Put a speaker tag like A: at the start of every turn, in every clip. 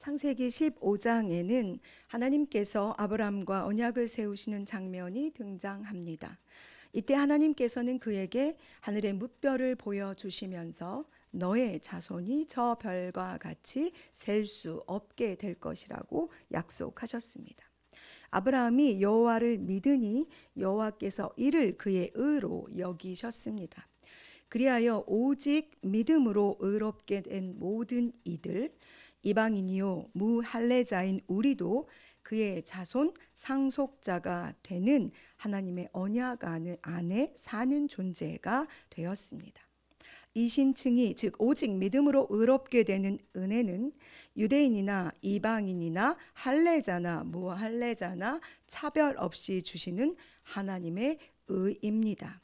A: 창세기 15장에는 하나님께서 아브람과 언약을 세우시는 장면이 등장합니다. 이때 하나님께서는 그에게 하늘의 무별을 보여주시면서 너의 자손이 저 별과 같이 셀 수 없게 될 것이라고 약속하셨습니다. 아브라함이 여호와를 믿으니 여호와께서 이를 그의 의로 여기셨습니다. 그리하여 오직 믿음으로 의롭게 된 모든 이들, 이방인이요 무할례자인 우리도 그의 자손 상속자가 되는 하나님의 언약 안에 사는 존재가 되었습니다. 이 신칭이 즉 오직 믿음으로 의롭게 되는 은혜는 유대인이나 이방인이나 할례자나 무할례자나 차별 없이 주시는 하나님의 의입니다.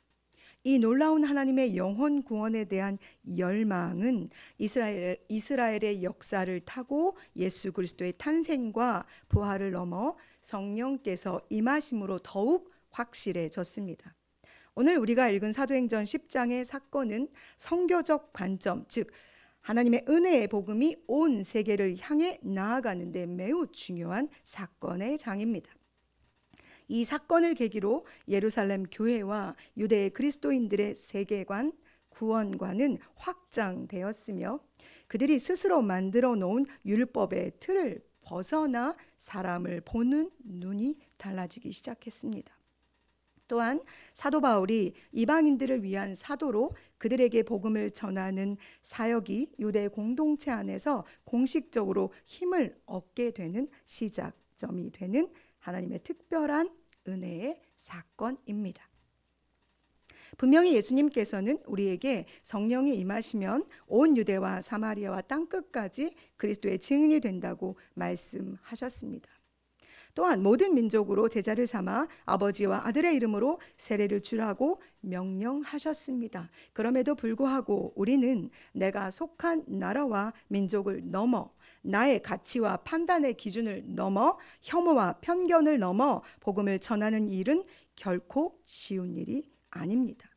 A: 이 놀라운 하나님의 영혼 구원에 대한 열망은 이스라엘의 역사를 타고 예수 그리스도의 탄생과 부활을 넘어 성령께서 임하심으로 더욱 확실해졌습니다. 오늘 우리가 읽은 사도행전 10장의 사건은 성교적 관점, 즉 하나님의 은혜의 복음이 온 세계를 향해 나아가는 데 매우 중요한 사건의 장입니다. 이 사건을 계기로 예루살렘 교회와 유대 그리스도인들의 세계관, 구원관은 확장되었으며 그들이 스스로 만들어 놓은 율법의 틀을 벗어나 사람을 보는 눈이 달라지기 시작했습니다. 또한 사도 바울이 이방인들을 위한 사도로 그들에게 복음을 전하는 사역이 유대 공동체 안에서 공식적으로 힘을 얻게 되는 시작점이 되는 하나님의 특별한 은혜의 사건입니다. 분명히 예수님께서는 우리에게 성령이 임하시면 온 유대와 사마리아와 땅끝까지 그리스도의 증인이 된다고 말씀하셨습니다. 또한 모든 민족으로 제자를 삼아 아버지와 아들의 이름으로 세례를 주라고 명령하셨습니다. 그럼에도 불구하고 우리는 내가 속한 나라와 민족을 넘어 나의 가치와 판단의 기준을 넘어 혐오와 편견을 넘어 복음을 전하는 일은 결코 쉬운 일이 아닙니다.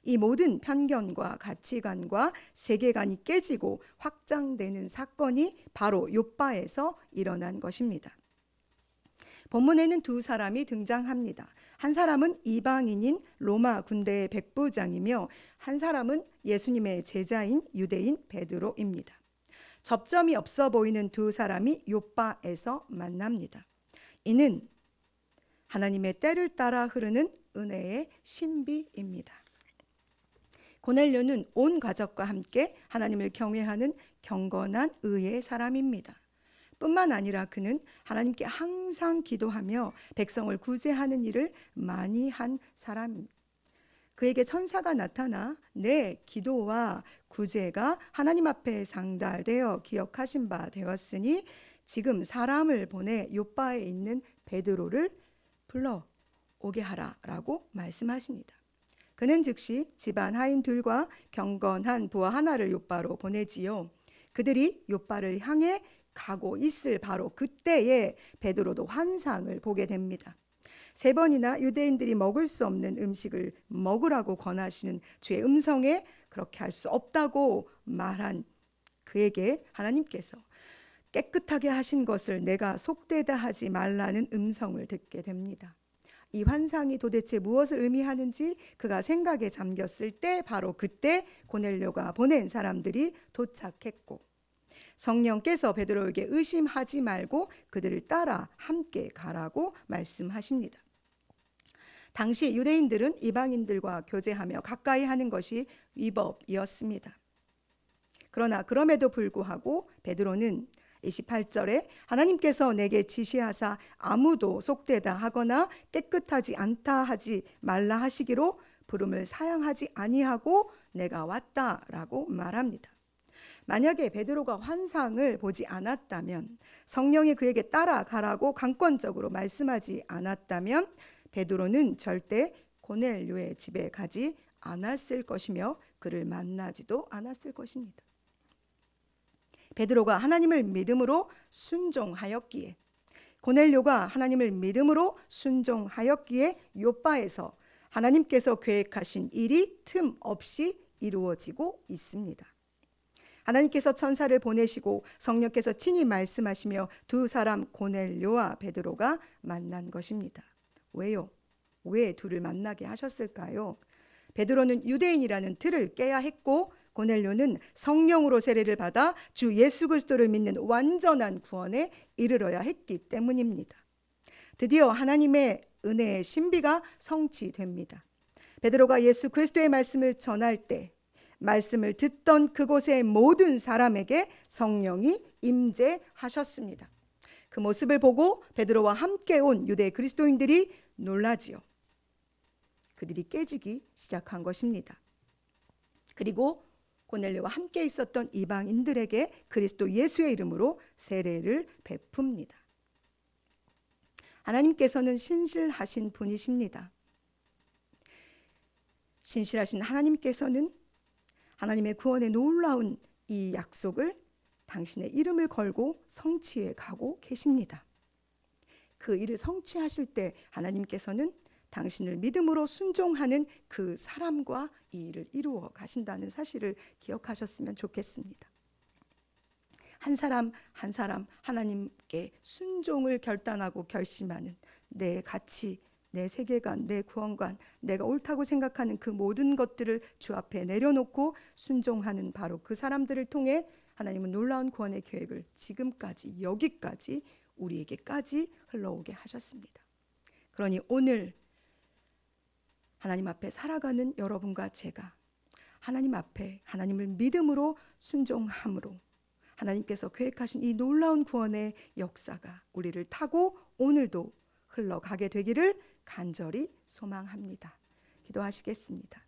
A: 이 모든 편견과 가치관과 세계관이 깨지고 확장되는 사건이 바로 욥바에서 일어난 것입니다. 본문에는 두 사람이 등장합니다. 한 사람은 이방인인 로마 군대의 백부장이며 한 사람은 예수님의 제자인 유대인 베드로입니다. 접점이 없어 보이는 두 사람이 욥바에서 만납니다. 이는 하나님의 때를 따라 흐르는 은혜의 신비입니다. 고넬료는 온 가족과 함께 하나님을 경외하는 경건한 의의 사람입니다. 뿐만 아니라 그는 하나님께 항상 기도하며 백성을 구제하는 일을 많이 한 사람입니다. 그에게 천사가 나타나 내 기도와 구제가 하나님 앞에 상달되어 기억하신 바 되었으니 지금 사람을 보내 욥바에 있는 베드로를 불러 오게 하라라고 말씀하십니다. 그는 즉시 집안 하인 둘과 경건한 부하 하나를 욥바로 보내지요. 그들이 욥바를 향해 가고 있을 바로 그때에 베드로도 환상을 보게 됩니다. 3번이나 유대인들이 먹을 수 없는 음식을 먹으라고 권하시는 주의 음성에 그렇게 할 수 없다고 말한 그에게 하나님께서 깨끗하게 하신 것을 내가 속되다 하지 말라는 음성을 듣게 됩니다. 이 환상이 도대체 무엇을 의미하는지 그가 생각에 잠겼을 때 바로 그때 고넬료가 보낸 사람들이 도착했고 성령께서 베드로에게 의심하지 말고 그들을 따라 함께 가라고 말씀하십니다. 당시 유대인들은 이방인들과 교제하며 가까이 하는 것이 위법이었습니다. 그러나 그럼에도 불구하고 베드로는 28절에 하나님께서 내게 지시하사 아무도 속되다 하거나 깨끗하지 않다 하지 말라 하시기로 부름을 사양하지 아니하고 내가 왔다라고 말합니다. 만약에 베드로가 환상을 보지 않았다면, 성령이 그에게 따라가라고 강권적으로 말씀하지 않았다면 베드로는 절대 고넬료의 집에 가지 않았을 것이며 그를 만나지도 않았을 것입니다. 베드로가 하나님을 믿음으로 순종하였기에, 고넬료가 하나님을 믿음으로 순종하였기에 욥바에서 하나님께서 계획하신 일이 틈 없이 이루어지고 있습니다. 하나님께서 천사를 보내시고 성령께서 친히 말씀하시며 두 사람 고넬료와 베드로가 만난 것입니다. 왜요? 왜 둘을 만나게 하셨을까요? 베드로는 유대인이라는 틀을 깨야 했고 고넬료는 성령으로 세례를 받아 주 예수 그리스도를 믿는 완전한 구원에 이르러야 했기 때문입니다. 드디어 하나님의 은혜의 신비가 성취됩니다. 베드로가 예수 그리스도의 말씀을 전할 때 말씀을 듣던 그곳의 모든 사람에게 성령이 임재하셨습니다. 그 모습을 보고 베드로와 함께 온 유대 그리스도인들이 놀라지요. 그들이 깨지기 시작한 것입니다. 그리고 고넬료와 함께 있었던 이방인들에게 그리스도 예수의 이름으로 세례를 베풉니다. 하나님께서는 신실하신 분이십니다. 신실하신 하나님께서는 하나님의 구원의 놀라운 이 약속을 당신의 이름을 걸고 성취해 가고 계십니다. 그 일을 성취하실 때 하나님께서는 당신을 믿음으로 순종하는 그 사람과 이 일을 이루어 가신다는 사실을 기억하셨으면 좋겠습니다. 한 사람 한 사람 하나님께 순종을 결단하고 결심하는 내 가치, 내 세계관, 내 구원관, 내가 옳다고 생각하는 그 모든 것들을 주 앞에 내려놓고 순종하는 바로 그 사람들을 통해 하나님은 놀라운 구원의 계획을 지금까지 여기까지 우리에게까지 흘러오게 하셨습니다. 그러니 오늘 하나님 앞에 살아가는 여러분과 제가 하나님 앞에 하나님을 믿음으로 순종함으로 하나님께서 계획하신 이 놀라운 구원의 역사가 우리를 타고 오늘도 흘러가게 되기를 간절히 소망합니다. 기도하시겠습니다.